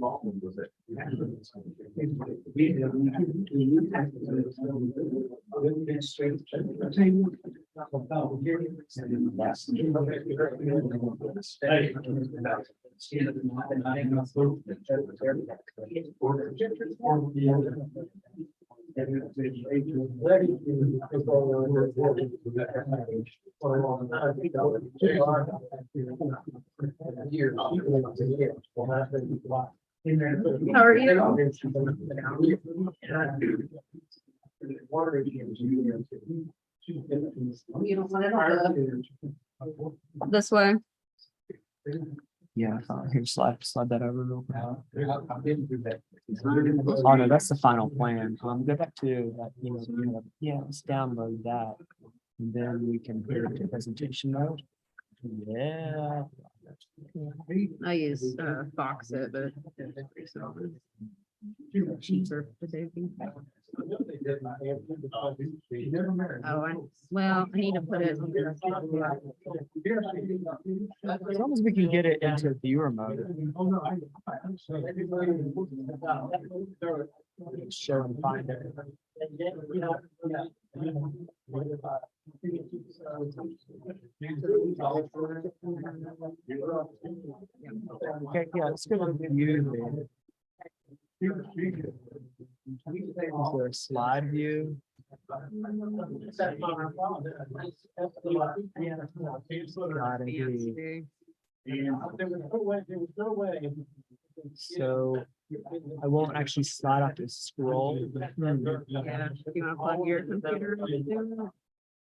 Was it? How are you? You don't want it this way. Yeah, here, slide that over real quick. Oh no, that's the final plan. Go back to that, yeah, let's download that. And then we can put it to presentation mode. Yeah. I use Foxit, but it's pretty small. Cheaper for safety. Well, I need to put it. As long as we can get it into viewer mode. Show and find it. Okay, yeah, let's go to view. Is there a slide view? So I won't actually slide off to scroll. Yeah, you want to plug your computer?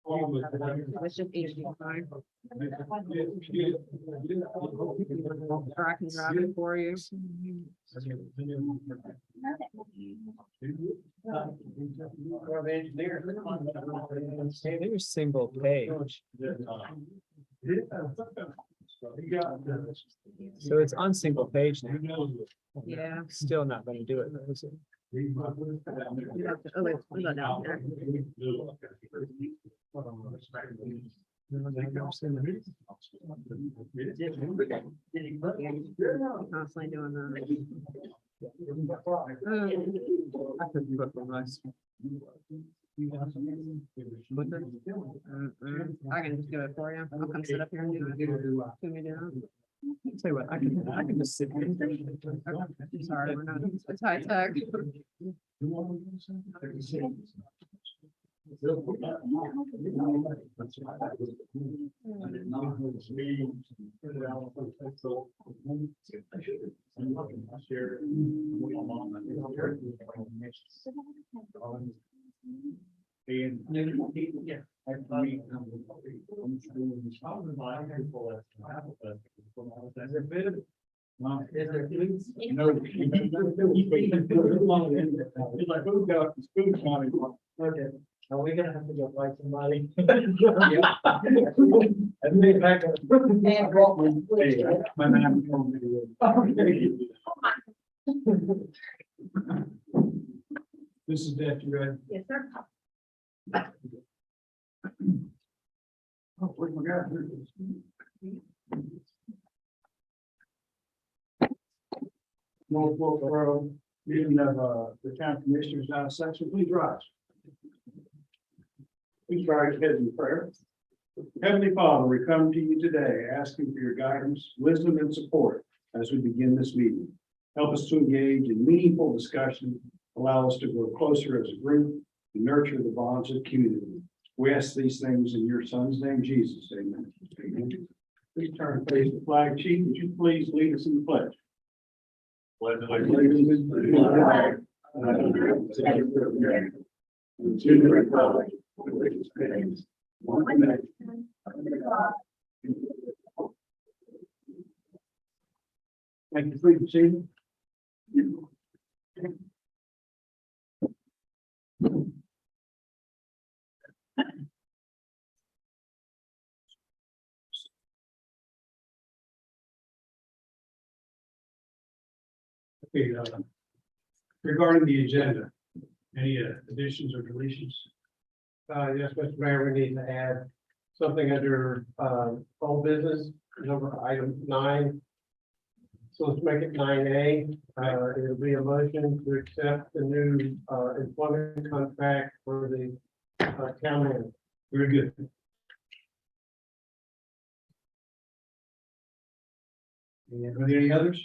It's just HDMI. Or I can grab it for you. There's single page. So it's on single page now. Yeah. Still not going to do it, though, is it? You have to, oh wait, we got down there. Constantly doing that. I can just do it for you. I'll come sit up here and do it. Can we do that? Tell you what, I can just sit here. Okay. Sorry, we're not, it's high tech. Okay. Are we gonna have to go fight somebody? Yeah. And me back. My man told me to. This is Deb, you ready? Yes, sir. Oh, where's my guy? Norfolk Road, meeting of the town commissioners out of session, please rise. Please rise ahead in prayer. Heavenly Father, we come to you today asking for your guidance, wisdom, and support as we begin this meeting. Help us to engage in meaningful discussion, allow us to grow closer as a group, and nurture the bonds of community. We ask these things in your Son's name, Jesus. Amen. Amen. Please turn and face the flag. Chief, would you please lead us in the pledge? Allegiance to the flag of the United States of America, and to the republic for which it stands, one nation, under God. Thank you, please, Chief. Okay, regarding the agenda, any additions or deletions? Yes, Mr. Mayor, we need to add something under old business, number item 9. So let's make it 9A. It'll be a motion to accept the new employment contract for the town manager. Very good. And are there any others?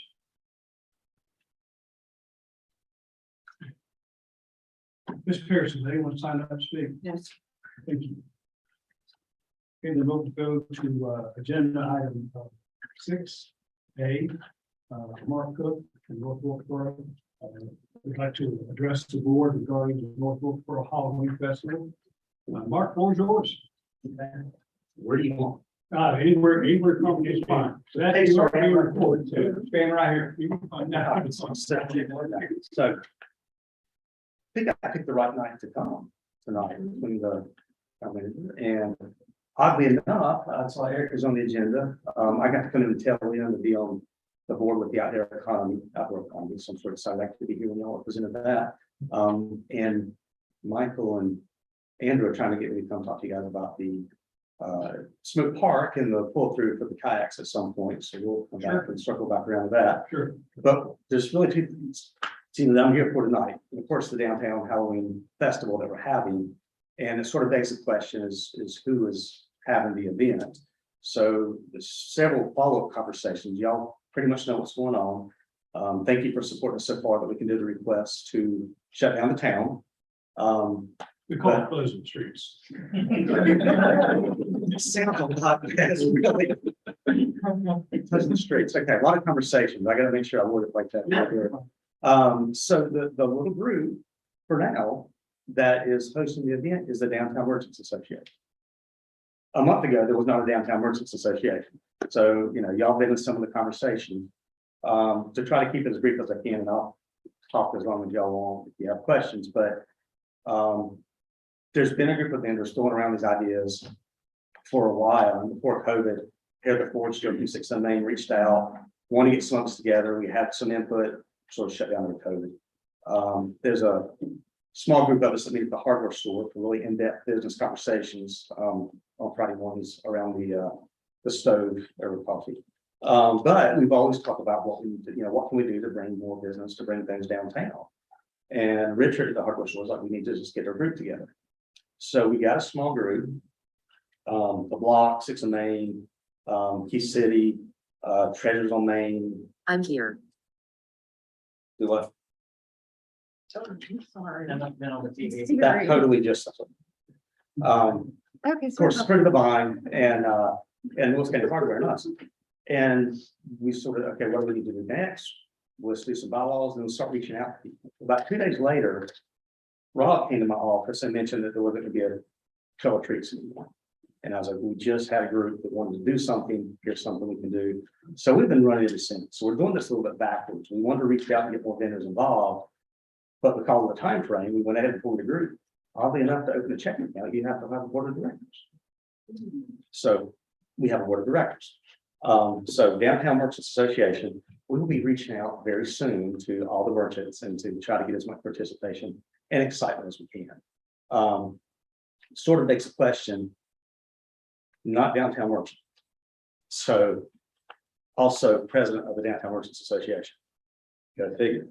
Ms. Pearson, anyone sign up to speak? Yes. Thank you. Okay, the vote to go to agenda item 6A. Mark Cook from North Wilkesboro. We'd like to address the board regarding the North Wilkesboro Halloween Festival. Mark, floor is yours. Where do you want? Anywhere company is fine. So that's Hey, sorry, your I'm report too. Stand right here. No, it's on Saturday morning. So I think I picked the right night to come tonight between and oddly enough, I saw Eric was on the agenda. I got to come in and tell him to be on the board with the outdoor economy, some sort of side activity here when y'all presented that. And Michael and Andrew are trying to get me to come talk to you guys about the Smoke Park and the pull through for the kayaks at some point. So we'll come back and circle back around to that. Sure. But there's really two things that I'm here for tonight. And of course, the downtown Halloween festival that we're having. And it sort of begs the question is who is having the event? So there's several follow-up conversations. Y'all pretty much know what's going on. Thank you for supporting us so far that we can do the request to shut down the town. We call it closing streets. It sounds a lot, but that's really closing the streets. Okay, a lot of conversations. I gotta make sure I word it like that. So the little group for now that is hosting the event is the Downtown Merchants Association. A month ago, there was not a Downtown Merchants Association. So, y'all been in some of the conversations. To try to keep it as brief as I can, and I'll talk as long as y'all want if you have questions, but there's been a group of vendors throwing around these ideas for a while, and before COVID, here the Forge, Joe 6 and Main reached out, want to get some of us together. We had some input, sort of shut down with COVID. There's a small group of us that meet at the hardware store for really in-depth business conversations on Friday mornings around the stove over coffee. But we've always talked about what we need to, what can we do to bring more business, to bring things downtown. And Richard at the hardware store was like, we need to just get our group together. So we got a small group, the Block, 6 and Main, Key City, Treasures on Main. I'm here. Do what? Sorry. And I've been on the TV. That totally just. Okay. Of course, Spring of the Vine and what's kind of hardware and us. And we sort of, okay, what do we need to do next? Let's do some bylaws and we'll start reaching out to people. About 2 days later, Rob came to my office and mentioned that there wasn't going to be a trick or treats anymore. And I was like, we just had a group that wanted to do something. Here's something we can do. So we've been running ever since. So we're doing this a little bit backwards. We wanted to reach out and get more vendors involved. But because of the time frame, we went ahead and formed a group. Oddly enough, to open a checking account, you have to have a board of directors. So we have a board of directors. So Downtown Merchants Association, we will be reaching out very soon to all the merchants and to try to get as much participation and excitement as we can. Sort of begs the question, not downtown merchant. So also president of the Downtown Merchants Association. Go figure.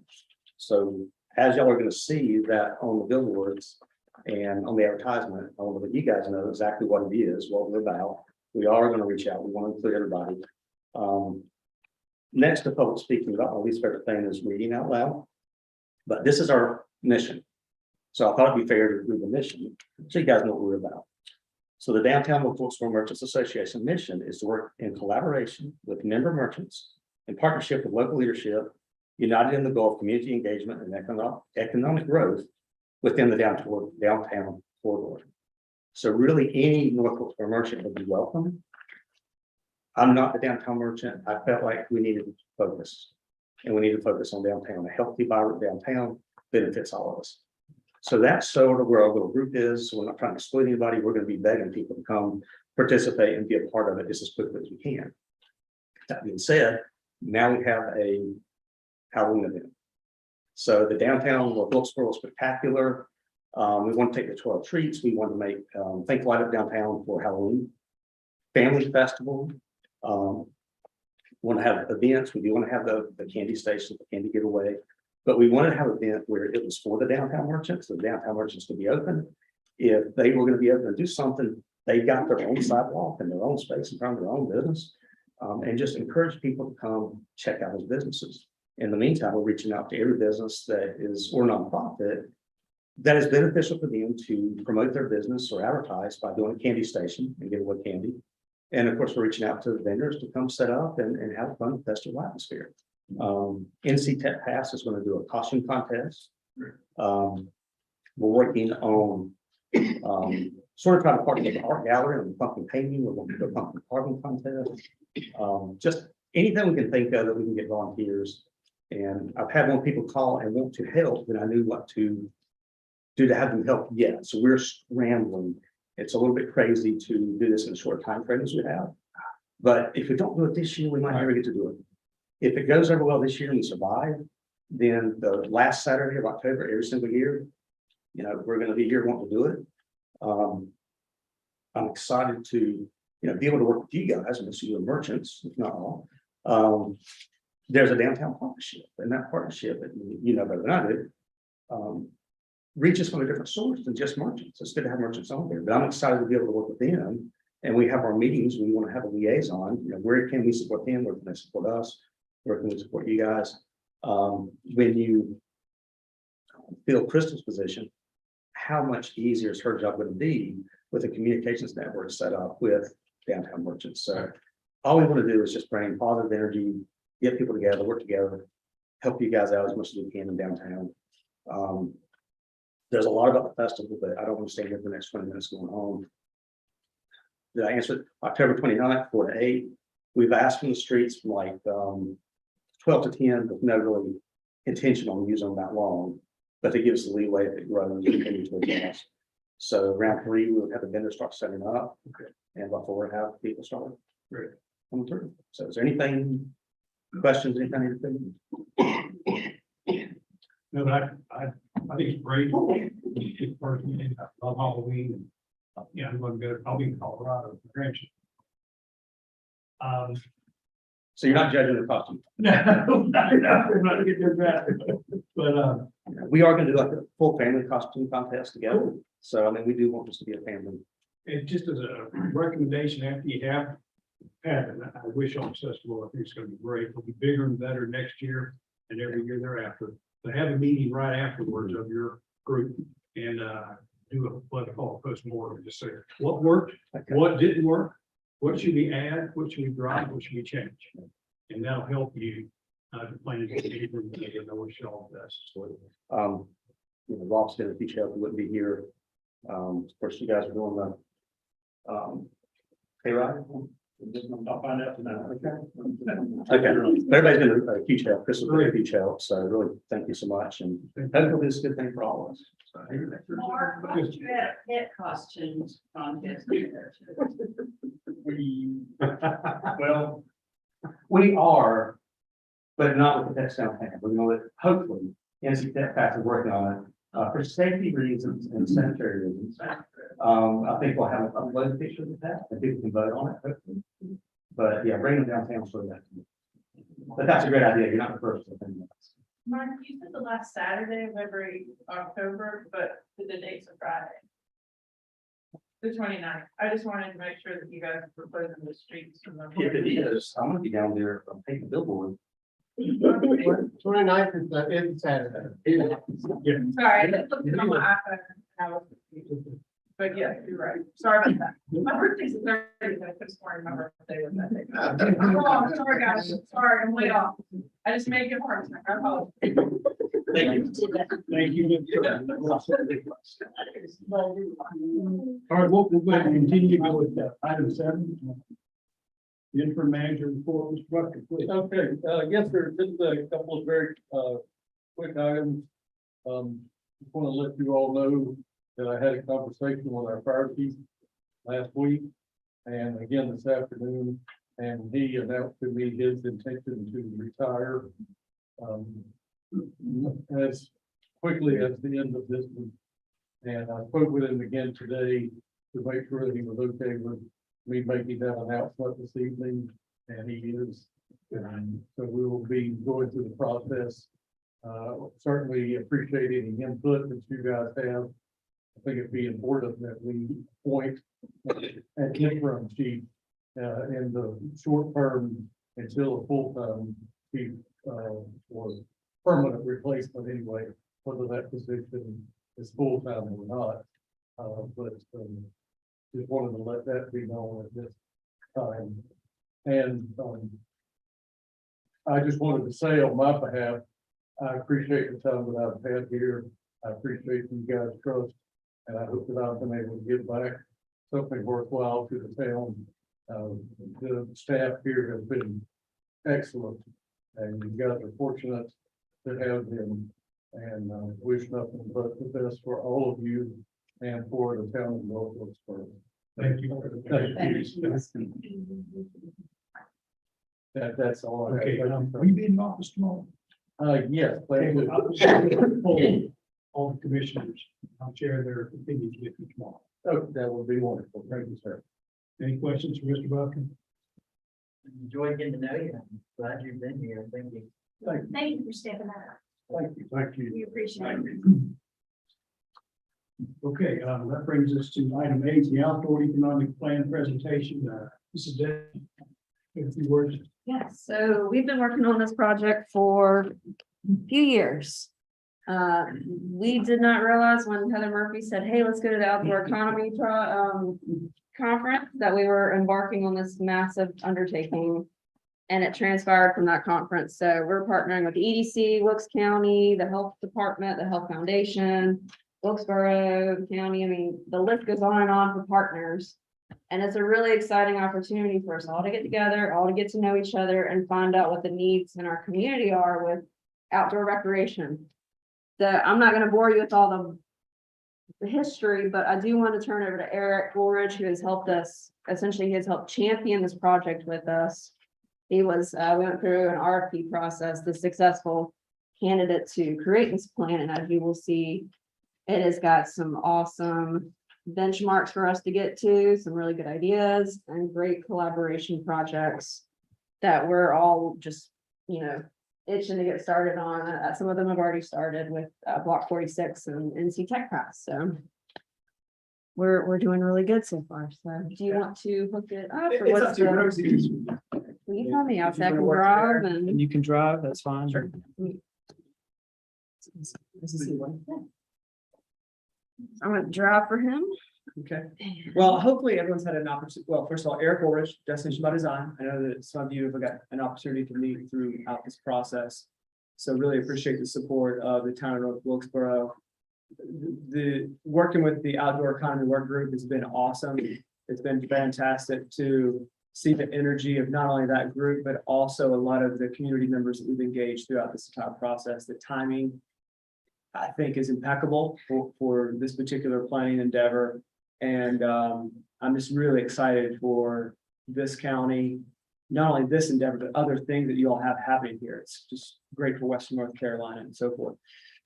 So as y'all are going to see that on the billboards and on the advertisement, I want to let you guys know exactly what it is, what we're about. We are going to reach out. We want to include everybody. Next to public speaking, about my least favorite thing is reading out loud. But this is our mission. So I thought it'd be fair to read the mission so you guys know what we're about. So the Downtown Wilkesboro Merchants Association mission is to work in collaboration with member merchants in partnership with local leadership, united in the goal of community engagement and economic growth within the downtown corridor. So really any North Wilkesboro merchant would be welcome. I'm not the downtown merchant. I felt like we needed to focus and we need to focus on downtown. A healthy, vibrant downtown benefits all of us. So that's sort of where our little group is. So we're not trying to exclude anybody. We're going to be begging people to come participate and be a part of it just as quickly as we can. That being said, now we have a Halloween event. So the downtown Wilkesboro Spectacular. We want to take the 12 treats. We want to make Think Light Up Downtown for Halloween. Family Festival. want to have events, we do want to have the candy station, the candy giveaway. But we wanted to have an event where it was for the downtown merchants, the downtown merchants to be open. If they were going to be able to do something, they got their own sidewalk and their own space in front of their own business. And just encourage people to come check out those businesses. In the meantime, we're reaching out to every business that is, or nonprofit, that is beneficial for them to promote their business or advertise by doing a candy station and give away candy. And of course, we're reaching out to the vendors to come set up and have a fun festival atmosphere. NC Tech Pass is going to do a costume contest. We're working on sort of trying to partner with the art gallery and pumpkin painting. We're going to do a pumpkin carving contest. Just anything we can think of that we can get volunteers. And I've had more people call and want to help than I knew what to do to have them help yet. So we're scrambling. It's a little bit crazy to do this in a short time frame as we have. But if we don't do it this year, we might never get to do it. If it goes over well this year and we survive, then the last Saturday of October, every single year, you know, we're going to be here wanting to do it. I'm excited to, you know, be able to work with you guys and most of you are merchants, if not all. There's a downtown partnership, and that partnership, you know better than I do, reaches from a different source than just merchants. It's good to have merchants on there, but I'm excited to be able to work with them. And we have our meetings. We want to have a liaison. You know, where can we support them? Where can they support us? Where can we support you guys? When you fill Crystal's position, how much easier is her job going to be with a communications network set up with downtown merchants? So all we want to do is just bring positive energy, get people together, work together, help you guys out as much as we can in downtown. There's a lot about the festival, but I don't want to stay here for the next 20 minutes going home. Did I answer it? October 29th, 4 to 8. We've asked from the streets from like 12 to 10, with no really intention on using them that long, but they give us the leeway if it grows, we can use those gas. So round 3, we'll have the vendors start setting up, and by 4, have people start coming through. So is there anything, questions, anything? No, but I think it's great. Personally, I love Halloween. And, yeah, I'm going to go. I'll be in Colorado for Grinch. So you're not judging the costume. No, I'm not getting that. But We are going to do like a full family costume contest together. So I mean, we do want this to be a family. it just as a recommendation after you have had, and I wish on festival, I think it's going to be great. It'll be bigger and better next year and every year thereafter. But have a meeting right afterwards of your group and do a what they call a postmortem. Just say what worked, what didn't work, what should we add, what should we drop, what should we change, and that'll help you plan to know what you all best. You know, Rob's did a feature help, we wouldn't be here. Of course, you guys are doing the pay ride. I'll find out tonight. Okay, everybody's been a huge help. Chris was a huge help, so really thank you so much, and hopefully it's a good thing for all of us. Mark, why don't you have pet costumes contest there too? Well, we are, but not with the pet downtown. We're going to hopefully, NC Tech Pass is working on it for safety reasons and sanitary reasons. I think we'll have an upload picture of that and people can vote on it, hopefully. But yeah, bring them downtown for that. But that's a great idea. You're not the first to think that. Mark, you said the last Saturday of every October, but the dates are Friday. The 29th. I just wanted to make sure that you guys were closing the streets. If it is, I'm gonna be down there, I'm taking the billboard. 29th is Saturday. Sorry, I just looked it on my iPhone. And I was confused. But yeah, you're right. Sorry about that. My birthday's the 30th. I could swear my birthday was that day. I'm wrong. Sorry, guys. Sorry, I'm way off. I just made it hard. I apologize. Thank you. Thank you. All right, we'll go ahead and continue to go with item 7. The interim manager report, Mr. Bucker, please. Okay, yes, sir, just a couple of very, quick items. Just want to let you all know that I had a conversation with our fire chief last week and again this afternoon, and he announced to me his intention to retire as quickly as the end of this week. And I spoke with him again today to make sure that he was okay with me making that announcement this evening, and he is. And so we will be going through the process. Certainly appreciate any input that you guys have. I think it'd be important that we appoint an interim chief in the short term until a full-time chief or permanent replacement anyway, whether that position is full-time or not. But just wanted to let that be known at this time. And I just wanted to say on my behalf, I appreciate the time that I've had here. I appreciate you guys' trust, and I hope that I've been able to give back something worthwhile to the town. The staff here has been excellent, and you guys are fortunate to have them. And wish nothing but the best for all of you and for the town of North Wilkesboro. Thank you. Thank you. That's all I have. Okay, will you be in the office tomorrow? Yes, Okay, please. well, I'll poll all the commissioners. I'll share their opinions with you tomorrow. Oh, that would be wonderful. Thank you, sir. Any questions for Mr. Buchan? Enjoyed getting to know you. I'm glad you've been here. Thank you. Thank you for stepping up. Thank you. Thank you. We appreciate it. Okay, that brings us to item 8, the outdoor economic plan presentation. This is Deb. A few words. Yeah, so we've been working on this project for a few years. We did not realize when Heather Murphy said, hey, let's go to the outdoor economy conference, that we were embarking on this massive undertaking. And it transpired from that conference. So we're partnering with the EDC, Wilkes County, the Health Department, the Health Foundation, Wilkesboro County. I mean, the list goes on and on for partners. And it's a really exciting opportunity for us all to get together, all to get to know each other and find out what the needs in our community are with outdoor recreation. I'm not going to bore you with all the history, but I do want to turn over to Eric Woolridge, who has helped us. Essentially, he has helped champion this project with us. He was, we went through an RFP process, the successful candidate to create this plan. And as you will see, it has got some awesome benchmarks for us to get to, some really good ideas and great collaboration projects that we're all just, itching to get started on. Some of them have already started with Block 46 and NC Tech Pass. So we're doing really good so far. So do you want to hook it up? Or what's the- Will you tell me? I'll If you wanna second work drive there and. And you can drive, that's fine. Sure. This is the one. I'm gonna drive for him. Okay, well, hopefully everyone's had an opportunity. Well, first of all, Eric Woolridge, Destination by Design. I know that some of you have got an opportunity to meet throughout this process. So really appreciate the support of the town of North Wilkesboro. The working with the Outdoor Economy Work Group has been awesome. It's been fantastic to see the energy of not only that group, but also a lot of the community members that we've engaged throughout this entire process. The timing, I think, is impeccable for this particular planning endeavor. And I'm just really excited for this county, not only this endeavor, but other things that you all have happening here. It's just great for Western North Carolina and so forth.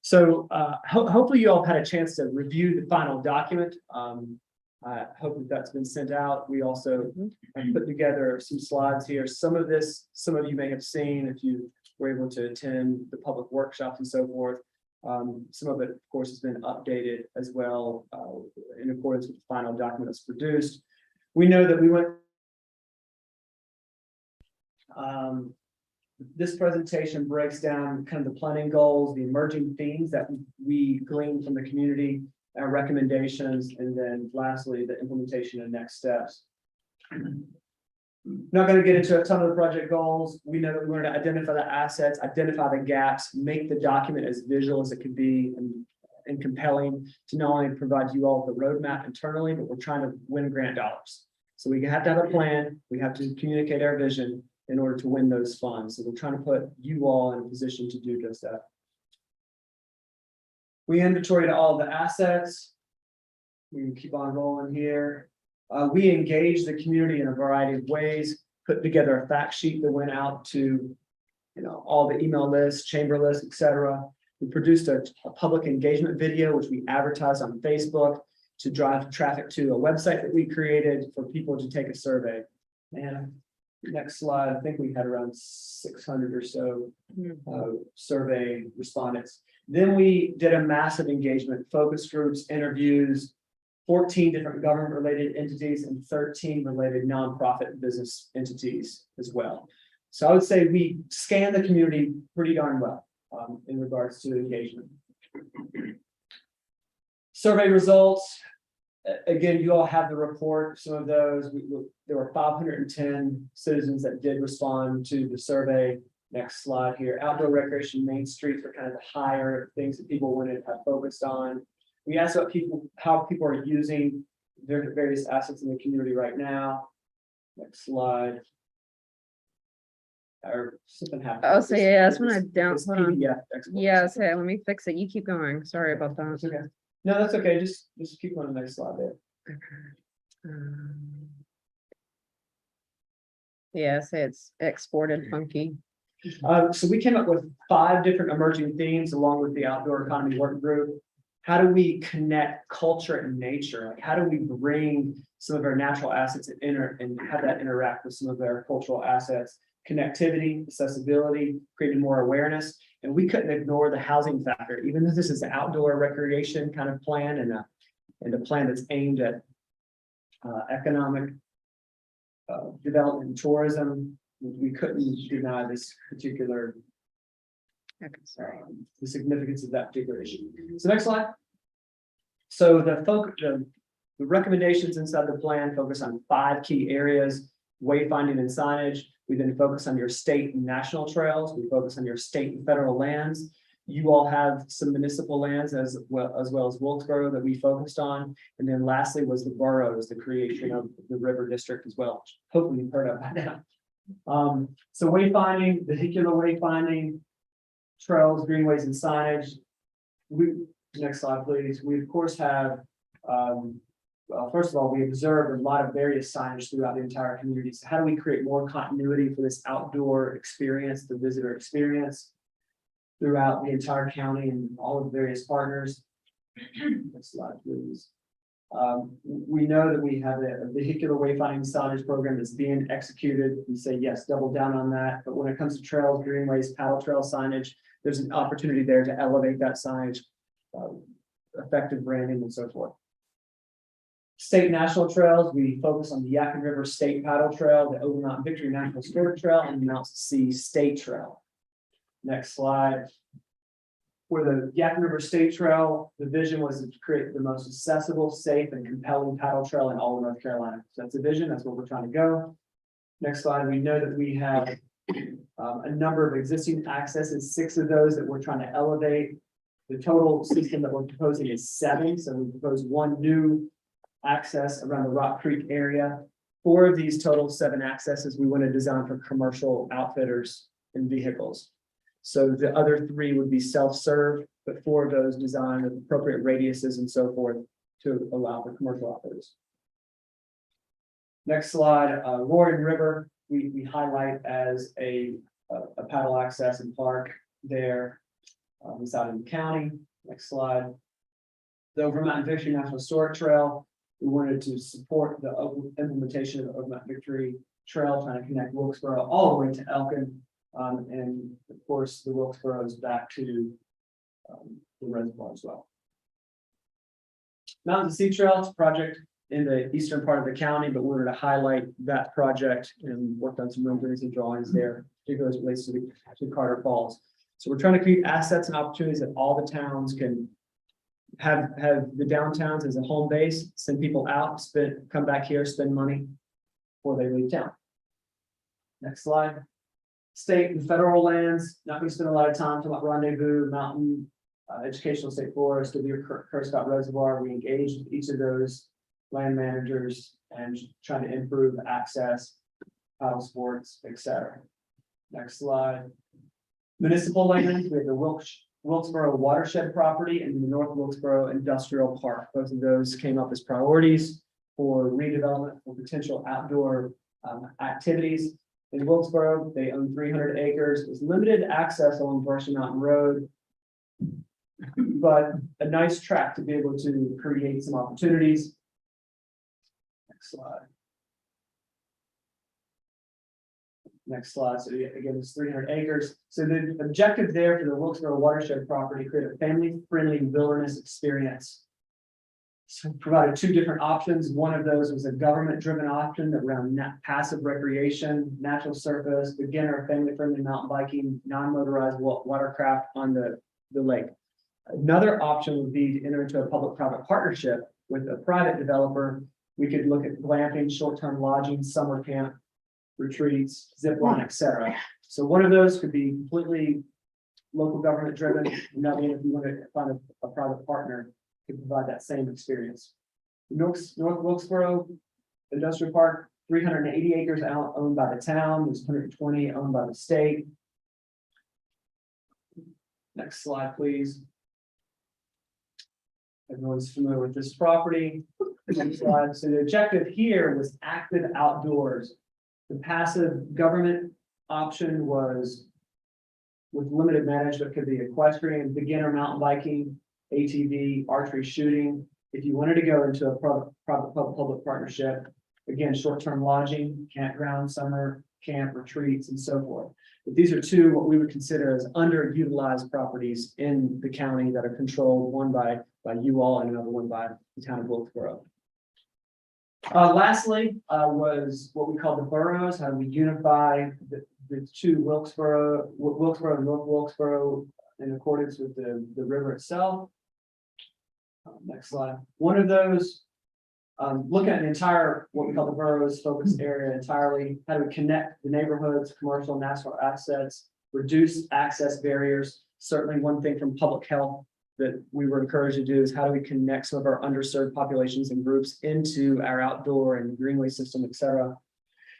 So hopefully you all have had a chance to review the final document. I hope that that's been sent out. We also put together some slides here. Some of you may have seen if you were able to attend the public workshops and so forth. Some of it, of course, has been updated as well in accordance with the final document that's produced. We know that we went. This presentation breaks down kind of the planning goals, the emerging themes that we gleaned from the community, our recommendations, and then lastly, the implementation and next steps. Not going to get into a ton of the project goals. We know that we're going to identify the assets, identify the gaps, make the document as visual as it could be and compelling to not only provide you all with a roadmap internally, but we're trying to win grant dollars. So we have to have a plan. We have to communicate our vision in order to win those funds. So we're trying to put you all in a position to do just that. We inventoried all the assets. We can keep on rolling here. We engaged the community in a variety of ways, put together a fact sheet that went out to, all the email lists, chamber lists, etc. We produced a public engagement video, which we advertised on Facebook to drive traffic to a website that we created for people to take a survey. And Next slide, I think we had around 600 or so survey respondents. Then we did a massive engagement, focus groups, interviews, 14 different government-related entities and 13 related nonprofit business entities as well. So I would say we scanned the community pretty darn well in regards to engagement. Survey results. Again, you all have the report, some of those, there were 510 citizens that did respond to the survey. Next slide here, outdoor recreation, main streets are kind of the higher things that people wanted to have focused on. We asked about how people are using their various assets in the community right now. Next slide. Or something happened. Oh, so yeah, that's when I down, This hold on. PDF export. Yeah, so let me fix it. You keep going. Sorry about That's that. okay. No, that's okay. Just keep on the next slide there. Yeah, say it's exported funky. So we came up with 5 different emerging themes along with the outdoor economy work group. How do we connect culture and nature? Like, how do we bring some of our natural assets and have that interact with some of their cultural assets? Connectivity, accessibility, creating more awareness. And we couldn't ignore the housing factor, even though this is an outdoor recreation kind of plan and a plan that's aimed at economic development and tourism. We couldn't deny this particular the significance of that particular issue. So next slide. So the recommendations inside the plan focus on 5 key areas: wayfinding and signage. We then focus on your state and national trails. We focus on your state and federal lands. You all have some municipal lands as well as Wilkesboro that we focused on. And then lastly was the boroughs, the creation of the river district as well. Hopefully you've heard of by now. So wayfinding, vehicular wayfinding, trails, greenways, and signage. Next slide, please. We of course have, well, first of all, we observed a lot of various signage throughout the entire community. So how do we create more continuity for this outdoor experience, the visitor experience throughout the entire county and all of the various partners? Next slide, please. We know that we have a vehicular wayfinding signage program that's being executed. We say, yes, double down on that. But when it comes to trails, greenways, paddle trail signage, there's an opportunity there to elevate that signage, effective branding and so forth. State and national trails, we focus on the Yadkin River State Paddle Trail, the Overmountain Victory National Storage Trail, and the Mountain Sea State Trail. Next slide. For the Yadkin River State Trail, the vision was to create the most accessible, safe, and compelling paddle trail in all of North Carolina. So that's the vision, that's where we're trying to go. Next slide, we know that we have a number of existing accesses, 6 of those that we're trying to elevate. The total system that we're proposing is 7, so we propose 1 new access around the Rock Creek area. 4 of these total 7 accesses we want to design for commercial outfitters and vehicles. So the other 3 would be self-serve, but 4 of those designed with appropriate radiuses and so forth to allow for commercial outfitters. Next slide, Roaring River, we highlight as a paddle access and park there inside of the county. Next slide. The Overmountain Victory National Historic Trail. We wanted to support the implementation of the Overmountain Victory Trail, trying to connect Wilkesboro all the way to Elkin. And of course, the Wilkesboro is back to the reservoir as well. Mountain Sea Trail, it's a project in the eastern part of the county, but we wanted to highlight that project and worked on some renderings and drawings there, particularly as it relates to Carter Falls. So we're trying to create assets and opportunities that all the towns can have the downtowns as a home base, send people out, come back here, spend money before they leave town. Next slide. State and federal lands, not going to spend a lot of time talking about Rendezvous, Mountain, Educational State Forest, the Scott Reservoir. We engaged with each of those land managers and trying to improve access, paddle sports, etc. Next slide. Municipal lands, we have the Wilkesboro watershed property and the North Wilkesboro Industrial Park. Both of those came up as priorities for redevelopment for potential outdoor activities. In Wilkesboro, they own 300 acres. There's limited access along Brushy Mountain Road, but a nice track to be able to create some opportunities. Next slide. Next slide. So again, it's 300 acres. So the objective there for the Wilkesboro watershed property, create a family-friendly wilderness experience. So provided two different options. One of those was a government-driven option around passive recreation, natural surface, beginner, family-friendly mountain biking, non-motorized watercraft on the lake. Another option would be to enter into a public-private partnership with a private developer. We could look at glamping, short-term lodging, summer camp, retreats, zip line, etc. So one of those could be completely local government driven. Another one, if you want to find a private partner, could provide that same experience. North Wilkesboro Industrial Park, 380 acres owned by the town. There's 120 owned by the state. Next slide, please. Everyone's familiar with this property. Next slide. So the objective here was active outdoors. The passive government option was with limited management, could be equestrian, beginner mountain biking, ATV, archery shooting. If you wanted to go into a public partnership, again, short-term lodging, campground, summer camp, retreats, and so forth. But these are two what we would consider as underutilized properties in the county that are controlled, one by you all and another one by the town of Wilkesboro. Lastly, was what we call the boroughs. How do we unify the two Wilkesboro and North Wilkesboro in accordance with the river itself? Next slide. One of those, looking at the entire, what we call the boroughs focus area entirely, how do we connect the neighborhoods, commercial, natural assets, reduce access barriers? Certainly one thing from public health that we were encouraged to do is how do we connect some of our underserved populations and groups into our outdoor and greenway system, et cetera.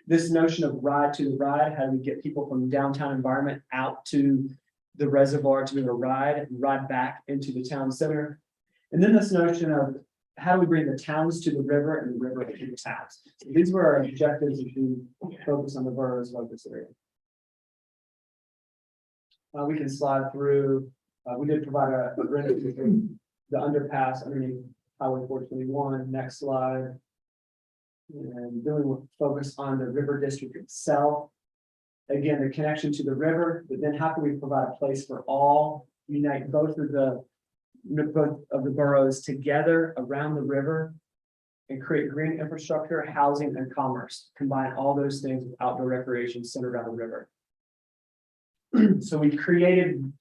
This notion of ride to the ride, how do we get people from downtown environment out to the reservoir to be able to ride and ride back into the town center. And then this notion of how do we bring the towns to the river and the river to the towns. So these were our objectives as we focus on the boroughs of this area. We can slide through. We did provide a rendering of the underpass underneath Highway 421. Next slide. And then we will focus on the river district itself. Again, the connection to the river, but then how can we provide a place for all, unite both of the boroughs together around the river and create green infrastructure, housing, and commerce. Combine all those things with outdoor recreation centered around the river. So we created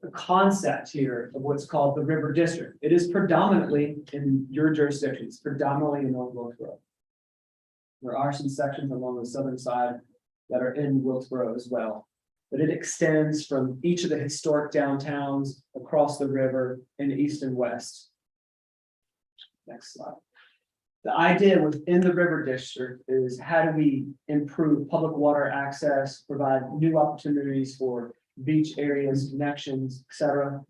a concept here of what's called the river district. It is predominantly in your jurisdictions, predominantly in North Wilkesboro. There are some sections along the southern side that are in Wilkesboro as well, but it extends from each of the historic downtowns across the river in east and west. Next slide. The idea within the river district is how do we improve public water access, provide new opportunities for beach areas, connections, etc.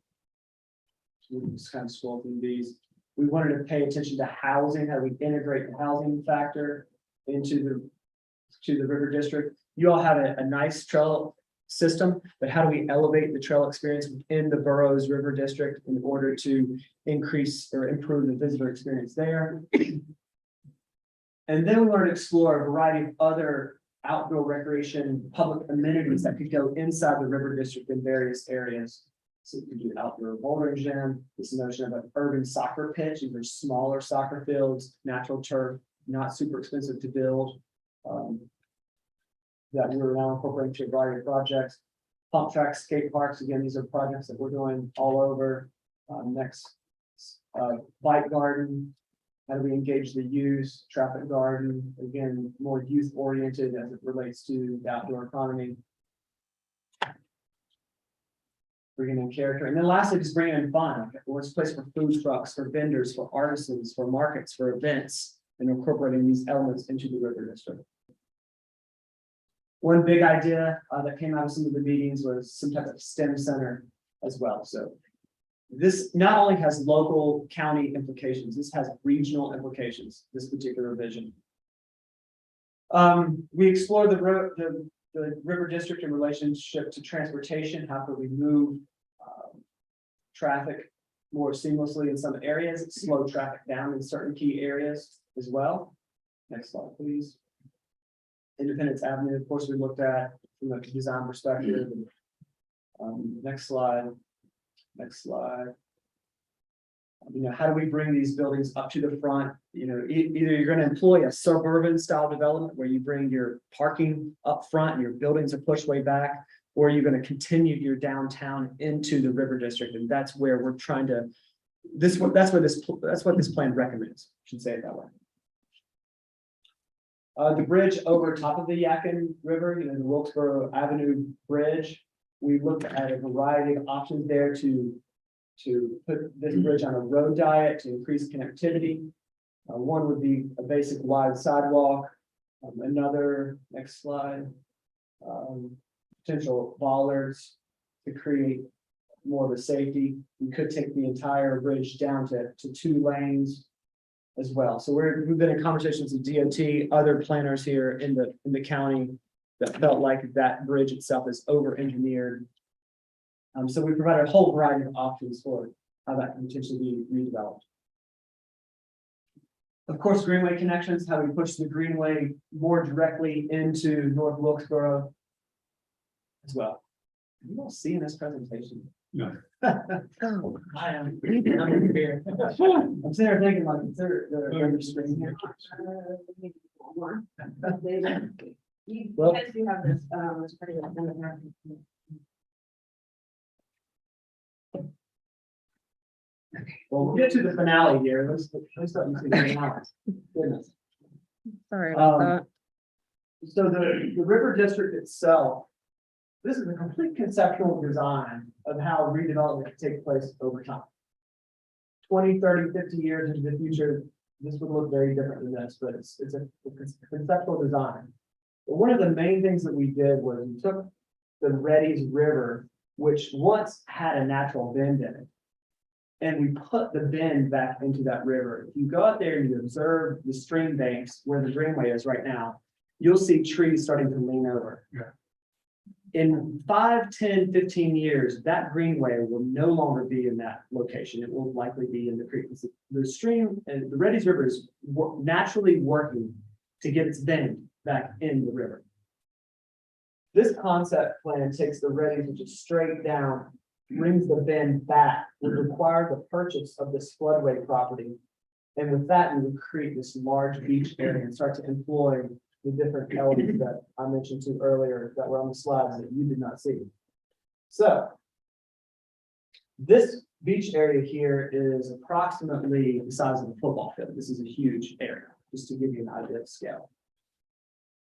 We just kind of scroll through these. We wanted to pay attention to housing, how we integrate the housing factor into the river district. You all have a nice trail system, but how do we elevate the trail experience within the boroughs river district in order to increase or improve the visitor experience there? And then we wanted to explore a variety of other outdoor recreation, public amenities that could go inside the river district in various areas. So we could do outdoor bouldering gym, this notion of an urban soccer pitch, these are smaller soccer fields, natural turf, not super expensive to build. That we're now incorporating to a variety of projects. Pump tracks, skate parks, again, these are projects that we're doing all over. Next, bike garden. How do we engage the youth? Traffic garden, again, more youth oriented as it relates to the outdoor economy. Bringing in character. And then lastly, just bringing in fun. What's a place for food trucks, for vendors, for artisans, for markets, for events, and incorporating these elements into the river district. One big idea that came out of some of the meetings was some type of STEM center as well. So this not only has local county implications, this has regional implications, this particular vision. We explore the river district in relationship to transportation. How can we move traffic more seamlessly in some areas, slow traffic down in certain key areas as well. Next slide, please. Independence Avenue, of course, we looked at from a design perspective. Next slide. Next slide. How do we bring these buildings up to the front? Either you're gonna employ a suburban style development where you bring your parking up front and your buildings are pushed way back, or you're gonna continue your downtown into the river district, and that's where we're trying to. That's what this plan recommends, should say it that way. The bridge over top of the Yadkin River, the Wilkesboro Avenue Bridge, we looked at a variety of options there to put this bridge on a road diet to increase connectivity. One would be a basic wide sidewalk. Another, next slide. Potential bollards to create more of a safety. We could take the entire bridge down to 2 lanes as well. So we've been in conversations with DOT, other planners here in the county that felt like that bridge itself is over-engineered. So we provided a whole variety of options for how that can potentially be redeveloped. Of course, Greenway connections, how we push the Greenway more directly into North Wilkesboro as well. You all see in this presentation? No. I am. I'm here. I'm sitting there thinking like, is there the screen here? You Well- guys do have this, it's pretty. Well, we'll get to the finale here. Let's let you see the finale. Goodness. Sorry about that. So the river district itself, this is a complete conceptual design of how redevelopment can take place over time. 20, 30, 50 years into the future, this would look very different than this, but it's a conceptual design. But one of the main things that we did was we took the Reddy's River, which once had a natural bend in it, and we put the bend back into that river. If you go out there and you observe the stream banks where the greenway is right now, you'll see trees starting to lean over. Yeah. In 5, 10, 15 years, that greenway will no longer be in that location. It will likely be in the creek. The stream and the Reddy's River is naturally working to get its bend back in the river. This concept plan takes the Reddy's, which is straight down, brings the bend back, would require the purchase of this floodway property. And with that, we would create this large beach area and start to employ the different elements that I mentioned to earlier that were on the slides that you did not see. So this beach area here is approximately the size of a football field. This is a huge area, just to give you an idea of scale.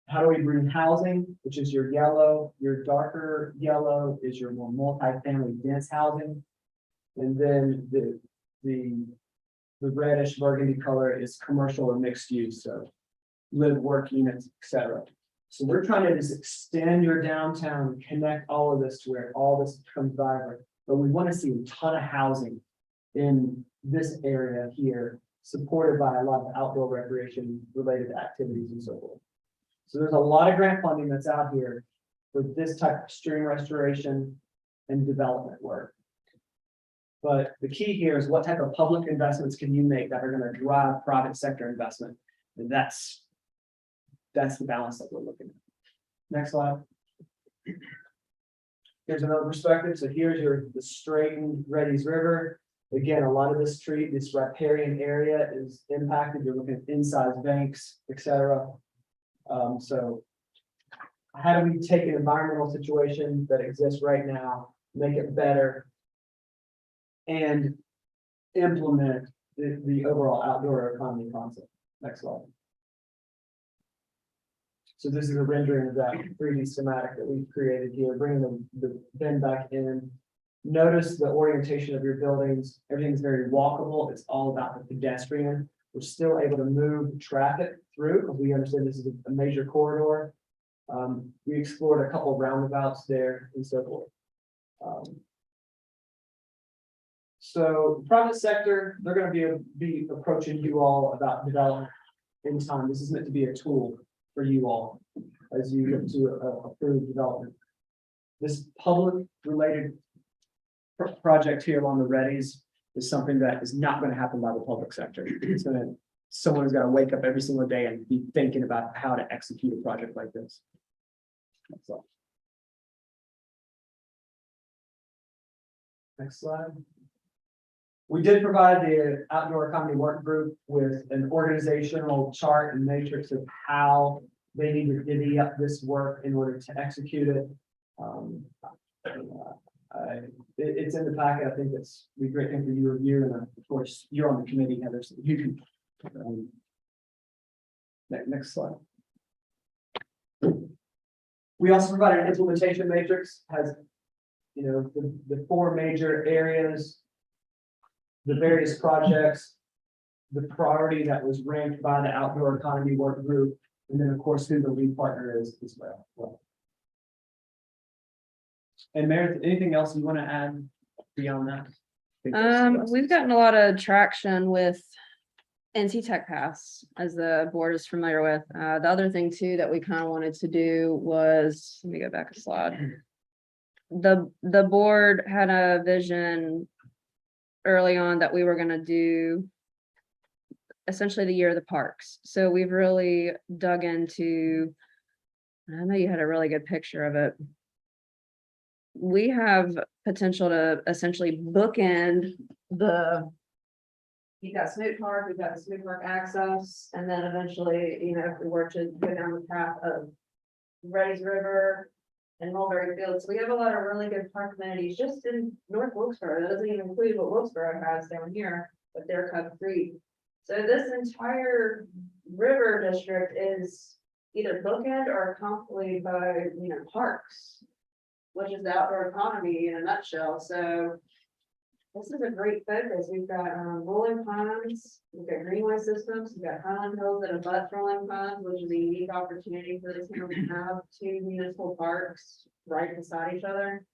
How do we bring housing, which is your yellow, your darker yellow is your more multi-family dense housing. And then the reddish burgundy color is commercial or mixed use, so live, work units, etc. So we're trying to just extend your downtown, connect all of this to where all this becomes vibrant. But we want to see a ton of housing in this area here, supported by a lot of outdoor recreation related activities and so forth. So there's a lot of grant funding that's out here for this type of stream restoration and development work. But the key here is what type of public investments can you make that are going to drive private sector investment? And that's the balance that we're looking at. Next slide. Here's another perspective. So here's the straightened Reddy's River. Again, a lot of this riparian area is impacted. You're looking at incised banks, etc. So how do we take an environmental situation that exists right now, make it better, and implement the overall outdoor economy concept? Next slide. So this is a rendering of that 3D schematic that we've created here, bringing the bend back in. Notice the orientation of your buildings. Everything's very walkable. It's all about the pedestrian. We're still able to move traffic through because we understand this is a major corridor. We explored a couple of roundabouts there and so forth. So the private sector, they're going to be approaching you all about development in time. This is meant to be a tool for you all as you get to approve development. This public related project here along the Reddy's is something that is not going to happen by the public sector. It's going to someone who's got to wake up every single day and be thinking about how to execute a project like this. That's all. Next slide. We did provide the outdoor economy work group with an organizational chart and matrix of how they need to divvy up this work in order to execute it. It's in the packet. I think it's a great thing for you to review, and of course, you're on the committee, Heather, so you can. Next slide. We also provided an implementation matrix, has, you know, the four major areas, the various projects, the priority that was ranked by the outdoor economy work group, and then of course who the lead partner is as well. And Meredith, anything else you want to add beyond that? We've gotten a lot of traction with NC Tech Pass, as the board is familiar with. The other thing too that we kind of wanted to do was, let me go back a slide. The board had a vision early on that we were gonna do essentially the year of the parks. So we've really dug into, I know you had a really good picture of it. We have potential to essentially bookend you've got Snoot Park, we've got the Snoot Park access, and then eventually, you know, if we were to go down the path of Reddy's River and Mulberry Fields, we have a lot of really good park amenities just in North Wilkesboro. That doesn't even include what Wilkesboro has down here, but they're Cub Creek. So this entire river district is either bookend or accompanied by, you know, parks, which is the outdoor economy in a nutshell. So this is a great focus. We've got rolling ponds, we've got greenway systems, we've got Highland Hills that abut rolling ponds, which is a unique opportunity for this town to have two municipal parks right beside each other.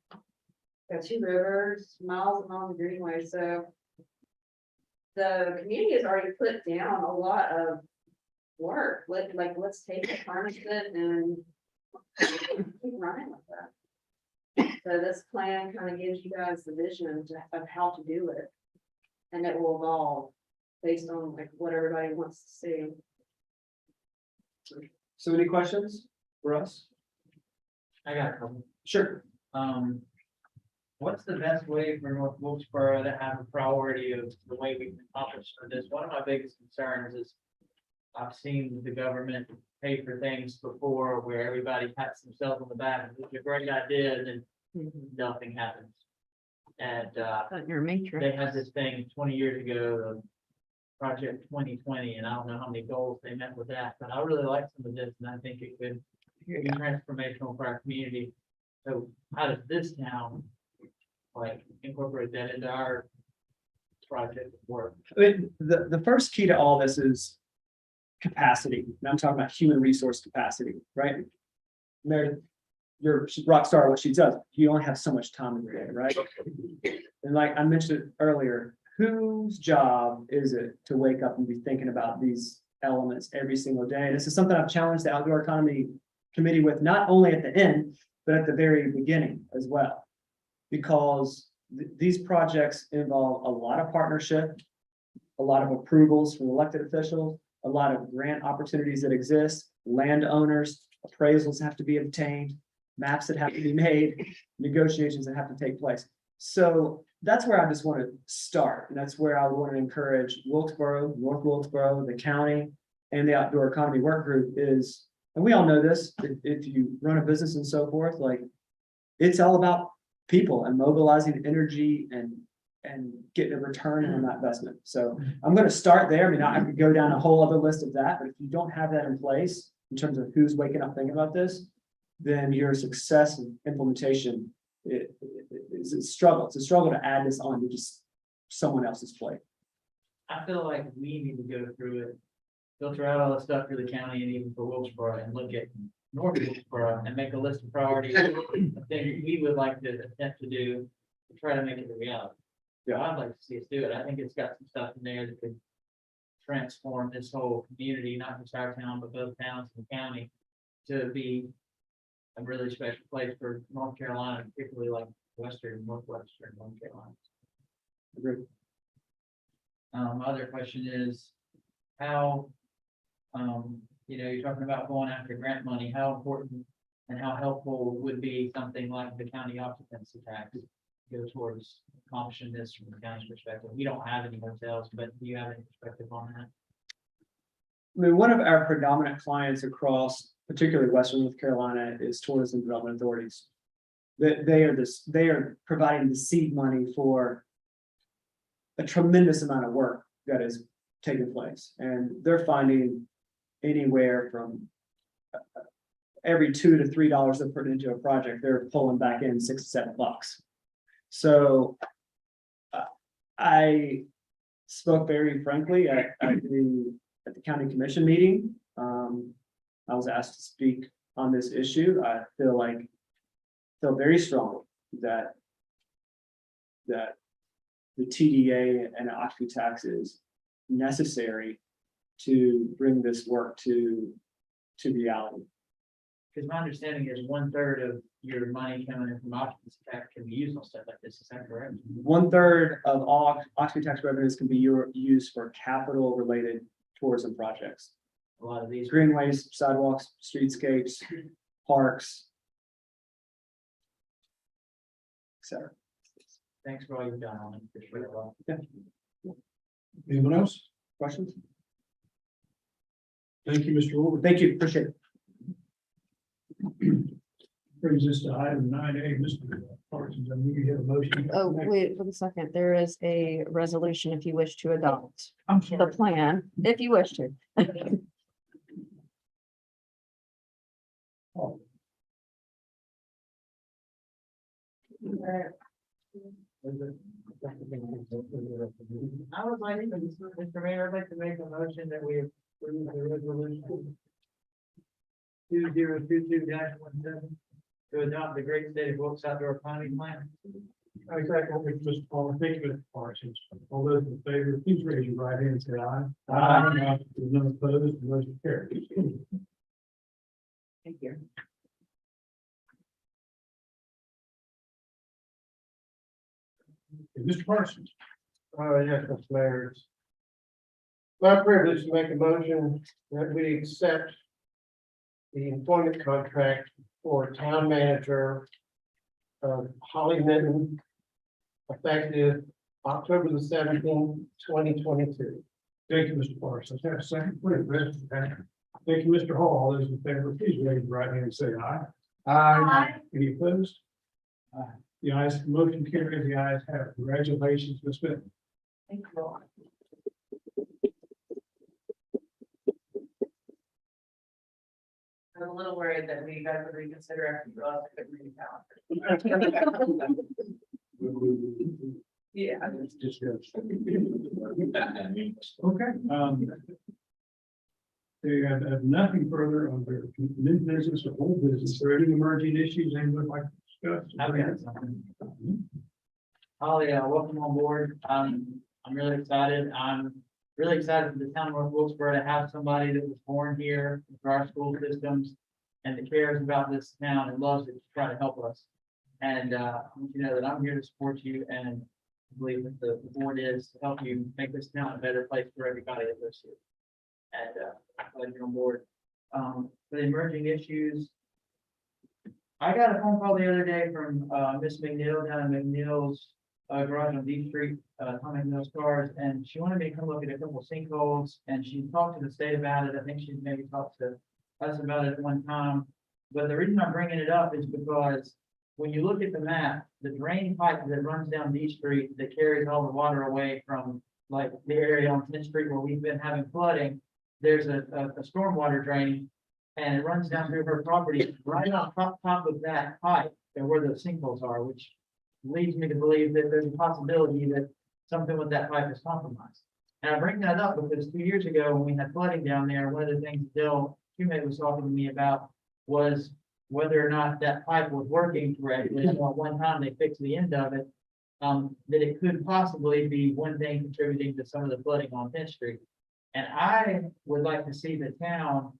Got two rivers, miles and miles of greenway. So the community has already put down a lot of work. Let's take it, harness it, and keep running with that. So this plan kind of gives you guys the vision of how to do it. And it will evolve based on like what everybody wants to see. So any questions for us? I got a couple. Sure. What's the best way for North Wilkesboro to have a priority of the way we can accomplish for this? One of my biggest concerns is I've seen the government pay for things before where everybody pats themselves on the back, and it's a great idea, and then nothing happens. And Your matrix. they had this thing 20 years ago, Project 2020, and I don't know how many goals they met with that, but I really like some of this, and I think it could be transformational for our community. So how does this town like incorporate that into our project work? I mean, the first key to all this is capacity. And I'm talking about human resource capacity, right? Meredith, you're rock star at what she does. You only have so much time in your day, right? And like I mentioned earlier, whose job is it to wake up and be thinking about these elements every single day? And this is something I've challenged the Outdoor Economy Committee with, not only at the end, but at the very beginning as well. Because these projects involve a lot of partnership, a lot of approvals from elected officials, a lot of grant opportunities that exist, landowners, appraisals have to be obtained, maps that have to be made, negotiations that have to take place. So that's where I just want to start. And that's where I want to encourage Wilkesboro, North Wilkesboro, the county, and the Outdoor Economy Work Group is, and we all know this, if you run a business and so forth, like it's all about people and mobilizing energy and getting a return on that investment. So I'm going to start there. I mean, I could go down a whole other list of that, but if you don't have that in place in terms of who's waking up thinking about this, then your success and implementation is a struggle. It's a struggle to add this on to just someone else's plate. I feel like we need to go through it, filter out all the stuff for the county and even for Wilkesboro, and look at North Wilkesboro and make a list of priorities, of things we would like to attempt to do to try to make it a reality. Yeah, I'd like to see us do it. I think it's got some stuff in there that could transform this whole community, not just our town, but both towns and the county, to be a really special place for North Carolina, particularly like western, northwestern North Carolina. Agreed. My other question is, how, you're talking about going after grant money, how important and how helpful would be something like the county occupancy tax to go towards accomplishing this from the county's perspective? We don't have any hotels, but do you have any perspective on that? I mean, one of our predominant clients across, particularly Western North Carolina, is tourism development authorities. They are providing the seed money for a tremendous amount of work that is taking place, and they're finding anywhere from every $2 to $3 they put into a project, they're pulling back in $6 to $7. So I spoke very frankly at the county commission meeting. I was asked to speak on this issue. I feel very strongly that the TDA and occupancy tax is necessary to bring this work to reality. Because my understanding is 1/3 of your money coming in from occupancy tax can be used on stuff like this, is that correct? 1/3 of all occupancy tax revenues can be used for capital related tourism projects. A lot of these. Greenways, sidewalks, streetscapes, parks, etc. Thanks for all you've done on it. Appreciate it a lot. Anyone else? Questions? Thank you, Mr. Woolver. Thank you, appreciate it. Brings us to item 9A, Mr. Parsons. I need you have a motion. Oh, wait, for a second. There is a resolution if you wish to adopt I'm the sorry. plan, if you wish to. I would like, Mr. Mayor, I'd like to make a motion that we approve the resolution 2022-17 to adopt the Great State of Wilkes Outdoor Economy Plan. Exactly, Mr. Paul, thank you, Mr. Parsons. All those in favor, please raise your right hand and say aye. Aye. There's none opposed, the motion carries. Thank you. Mr. Parsons. Yes, Mr. Mayor. It's my privilege to make a motion that we accept the employment contract for town manager of Holly Minton, effective October the 17th, 2022. Thank you, Mr. Parsons. Have a second, please. Thank you, Mr. Hall. All those in favor, please raise your right hand and say aye. Aye. Any opposed? The ayes, motion carries, the ayes have it. Congratulations, Ms. Smith. Thank you. I'm a little worried that we guys would reconsider after you all could read the calendar. Yeah. Just okay. They have nothing further on their new business or old business. Are there any emerging issues anyone would like to discuss? I've got something. Holly, welcome on board. I'm really excited. I'm really excited for the town of North Wilkesboro to have somebody that was born here for our school systems and that cares about this town and loves it to try to help us. And I want you to know that I'm here to support you and believe that the board is to help you make this town a better place for everybody that lives here. And I'm glad you're on board. For the emerging issues, I got a phone call the other day from Miss McNeil down in McNeil's garage on D Street, Tom McNeil's cars, and she wanted me to come look at a couple of sinkholes, and she talked to the state about it. I think she maybe talked to us about it at one time. But the reason I'm bringing it up is because when you look at the map, the drain pipe that runs down D Street that carries all the water away from like the area on 10th Street where we've been having flooding, there's a stormwater drain and it runs down through her property right on top of that pipe and where those sinkholes are, which leads me to believe that there's a possibility that something with that pipe is compromised. And I bring that up because 2 years ago, when we had flooding down there, one of the things Bill Humate was talking to me about was whether or not that pipe was working correctly. So at one time they fixed the end of it, that it could possibly be one thing contributing to some of the flooding on 10th Street. And I would like to see the town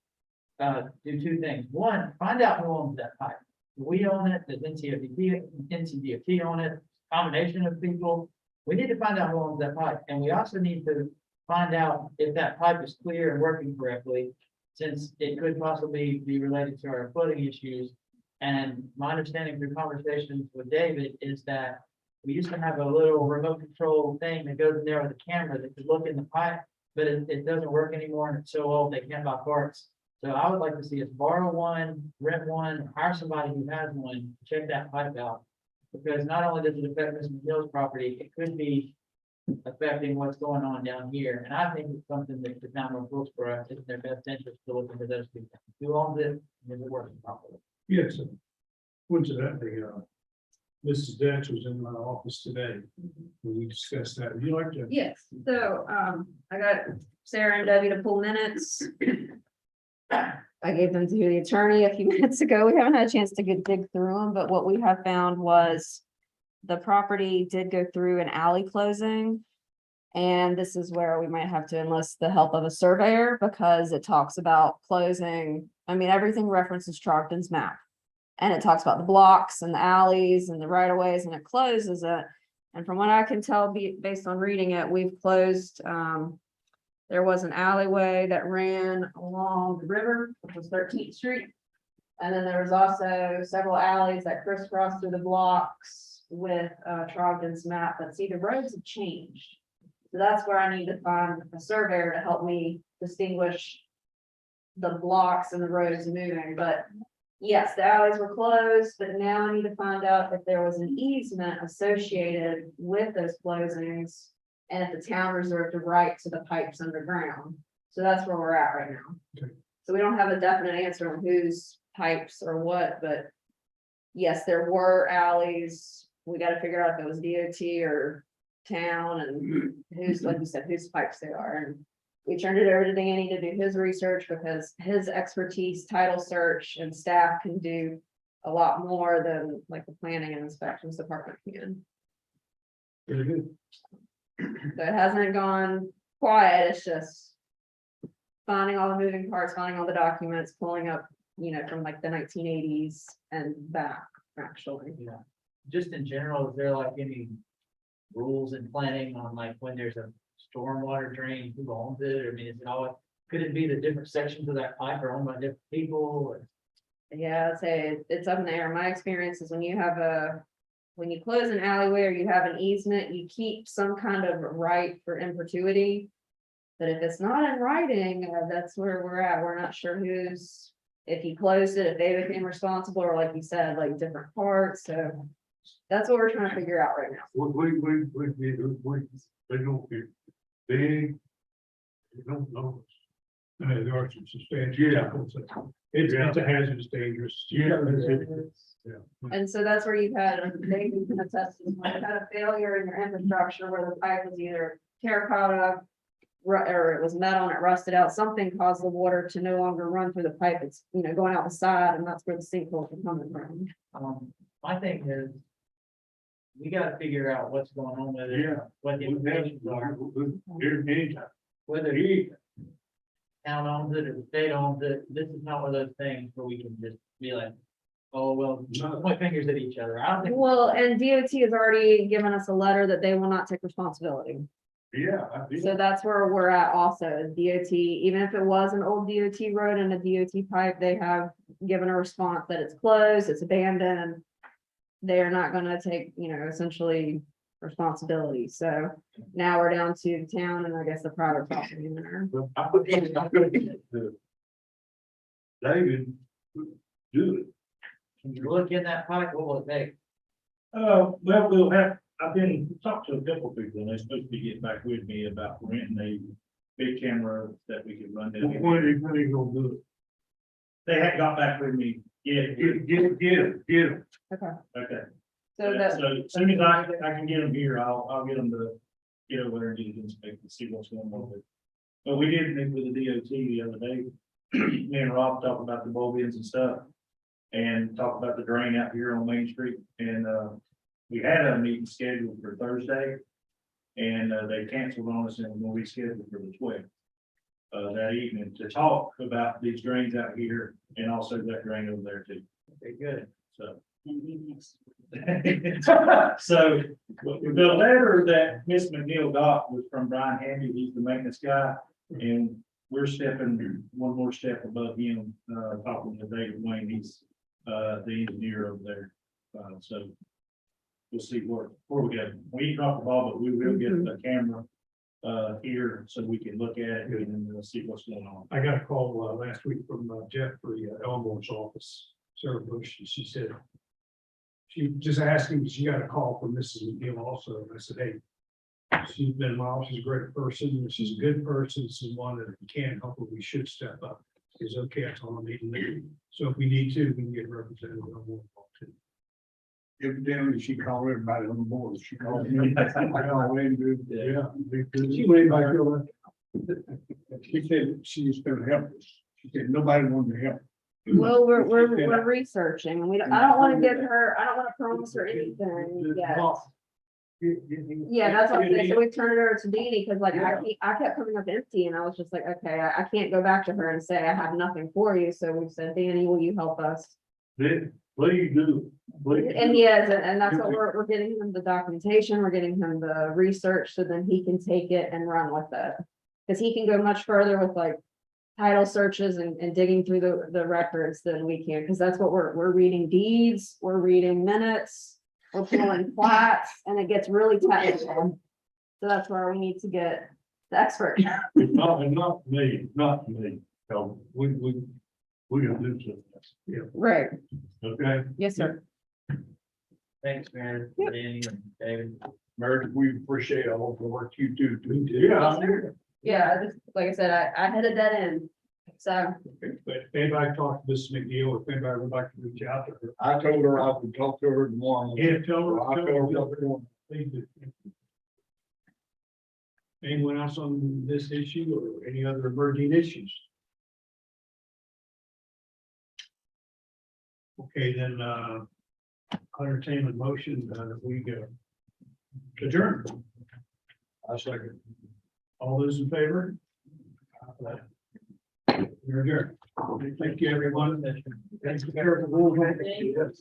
do two things. One, find out who owns that pipe. Do we own it? Does NCDOT own it? Combination of people. We need to find out who owns that pipe. And we also need to find out if that pipe is clear and working correctly, since it could possibly be related to our flooding issues. And my understanding through conversations with David is that we used to have a little remote control thing that goes in there with a camera that could look in the pipe, but it doesn't work anymore and it's so old they can't buy parts. So I would like to see us borrow one, rent one, hire somebody who has one, check that pipe out. Because not only does it affect Mr. Hill's property, it could be affecting what's going on down here. And I think it's something that the town of Wilkesboro, it's in their best interest to look into those two things. Who owns it, and is it working properly? Yes, coincidentally, Mrs. Datch was in my office today, when we discussed that. Would you like to? Yes, so, I got Sarah and Debbie to pull minutes. I gave them to the attorney a few minutes ago. We haven't had a chance to dig through them, but what we have found was the property did go through an alley closing. And this is where we might have to enlist the help of a surveyor because it talks about closing. I mean, everything references Charlton's map. And it talks about the blocks and the alleys and the right of ways and it closes it. And from what I can tell, based on reading it, we've closed, there was an alleyway that ran along the river, which was 13th Street. And then there was also several alleys that crisscrossed through the blocks with Trogdon's map, but see, the roads have changed. So that's where I need to find a surveyor to help me distinguish the blocks and the roads moving, but yes, the alleys were closed, but now I need to find out if there was an easement associated with those closings. And if the town reserved a right to the pipes underground. So that's where we're at right now. Okay. So we don't have a definite answer on whose pipes or what, but yes, there were alleys. We gotta figure out if it was DOT or town and who's, like you said, whose pipes they are. And we turned it over to Danny to do his research because his expertise, title search and staff can do a lot more than like the planning and inspections department can. Very good. So it hasn't gone quiet, it's just finding all the moving parts, finding all the documents, pulling up, from like the 1980s and back, actually. Yeah, just in general, is there like any rules in planning on like when there's a stormwater drain, who owns it? I mean, is it all, could it be the different sections of that pipe are owned by different people? Or? Yeah, I'd say it's up in the air. My experience is when you close an alleyway or you have an easement, you keep some kind of right for in perpetuity. But if it's not in writing, that's where we're at. We're not sure if he closed it, if they became responsible, or like you said, like different parts. So that's what we're trying to figure out right now. They don't get big. They don't know. There are some substantial. Yeah. It's a hazardous, dangerous. Yeah. And so that's where you've had, they can attest to, you've had a failure in your infrastructure where the pipe was either terracotta. Or it was metal and it rusted out, something caused the water to no longer run through the pipe, it's, going out the side, and that's where the sinkholes are coming from. My thing is, we gotta figure out what's going on with it, what the implications are, whether the town owns it or the state owns it. This is not one of those things where we can just be like, oh, well, point fingers at each other. I don't think. Well, and DOT has already given us a letter that they will not take responsibility. Yeah. So that's where we're at also, is DOT, even if it was an old DOT road and a DOT pipe, they have given a response that it's closed, it's abandoned. They are not gonna take, essentially responsibility. So now we're down to the town and I guess the private property owner. David, do it. Can you look in that pipe, what will it take? Well, we'll have, I've been talking to a couple people and they're supposed to be getting back with me about renting a big camera that we could run down. When are you gonna do it? They hadn't got back with me yet. Get him. Okay. Okay. So that, So as soon as I can get them here, I'll get them to get over there and get it inspected and see what's going on with it. But we did meet with the DOT the other day. Me and Rob talked about the bulb ends and stuff. And talked about the drain out here on Main Street and, we had a meeting scheduled for Thursday. And they canceled on us and we'll be scheduled for the 12th. That evening to talk about these drains out here and also that drain over there too. Okay, good. So So the letter that Miss McNeil got was from Brian Handy, he's the maintenance guy, and we're stepping one more step above him, talking to David Wayne, he's the engineer over there. So we'll see where we go. We ain't dropped the ball, but we will get the camera here so we can look at it and see what's going on. I got a call last week from Jeffrey Elmore's office, Sarah Bush, and she said. She just asked me, she got a call from Mrs. McGill also, and I said, hey. She's been in my office, she's a great person, she's a good person, someone that if we can't help her, we should step up. Is okay, I told them immediately. So if we need to, we can get represented on more too. Evidently, she called everybody on the board. She called me. Yeah. She went back over. She said she's gonna help us. She said nobody wanted to help. Well, we're researching and I don't want to give her, I don't want to promise her anything yet. Yeah, that's what I'm saying. So we turned it over to Dee because like I kept coming up empty and I was just like, okay, I can't go back to her and say I have nothing for you. So we said, Danny, will you help us? Please do. And yes, and that's what we're getting him the documentation, we're getting him the research, so then he can take it and run with it. Cause he can go much further with like title searches and digging through the records than we can, because that's what we're reading deeds, we're reading minutes, we're pulling plats, and it gets really technical. So that's where we need to get the expert. Not me. So we gonna do something. Yeah, Right, okay. yes, sir. Thanks, Mary, Danny, and David. Meredith, we appreciate all the work you do. Yeah. Yeah, I just, like I said, I headed that in, so. But if anybody talked to Miss McNeil, or if anybody would like to reach out to her. I told her I would talk to her tomorrow. Yeah, tell her. Please do. Anyone else on this issue or any other emerging issues? Okay, then, entertain a motion that we go adjourn. I second. All those in favor? We're adjourned. Thank you, everyone. Thank you.